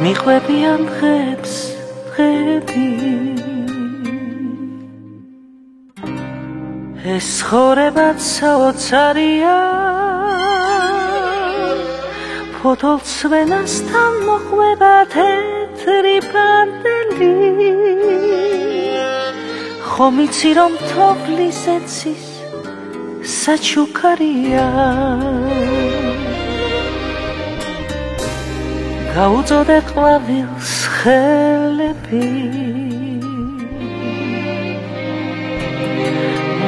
მიყვებიან დღებს დღები ეს ცხოვრებაც საოცარია ფოთოლცვენასთან მოყვება თეთრი პანტელი ხომ იცი რომ თოვლის ეცის საჩუქარია გაუწოდე ყვავილს ხელები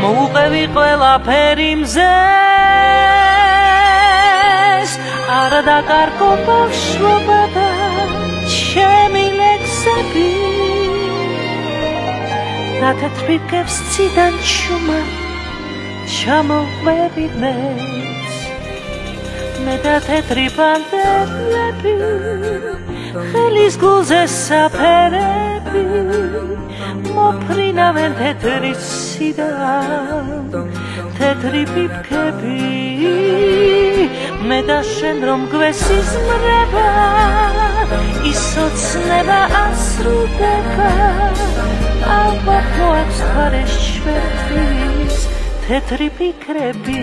მოუყევი ყველაფერი მზეს არ დაკარგო ბავშვობა და ჩემი ლექსები და თეთრ პირკებს ციდან ჩუმად ჩამოყვები მეც მე და თეთრი პანტელები ხელის გულზე საფერები მოფრინავენ თეთრი სიდან თეთრი პიპკები მე და შენ რომ გვესიზმრება ის ოცნება ასრულდება ალბათ მოაქვს თვარეს ჩვენთვის თეთრი ფიქრები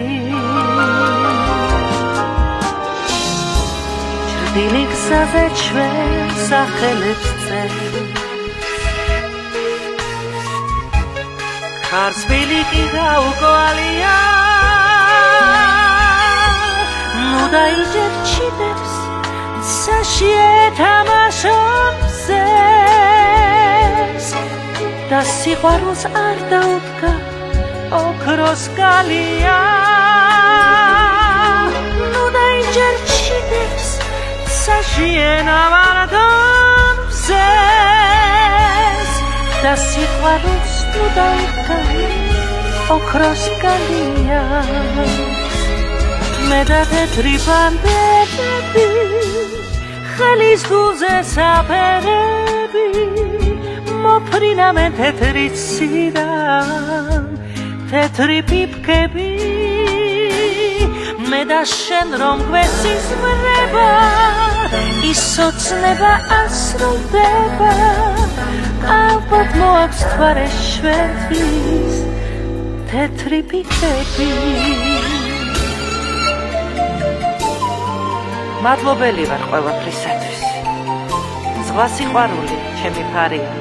ჭრდილი გზაზე ჩვენ სახელებს წერს ხარსბილი კი გაუკვალია ნუ დაიჯერ ჩიტებს ცაში ეთამაშობს ეს და სიყვარულს არ დაუდგა ოქროს გალია ნუ დაიჯერ ჩიტებს ცაში ეთამაშობს ეს და სიყვარულს ნუ დაუდგა ოქროს გალია მე და თეთრი პანტელები ხელის გულზე საფერები მოფრინავენ თეთრი ციდან თეთრი პიპკები მე და შენ რომ გვესიზმრება ის ოცნება ასრულდება ალბათ მოაქვს თვარეს ჩვენთვის თეთრი პიპკები მადლობელი ვარ ყველაფრისათვის ზღვა სიყვარული ჩემი ფარია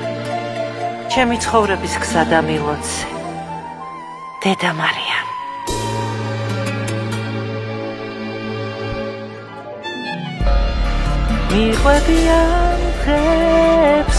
ჩემი ცხოვრების გზა და მილოცე დედა მარია მიყვებიან დღებს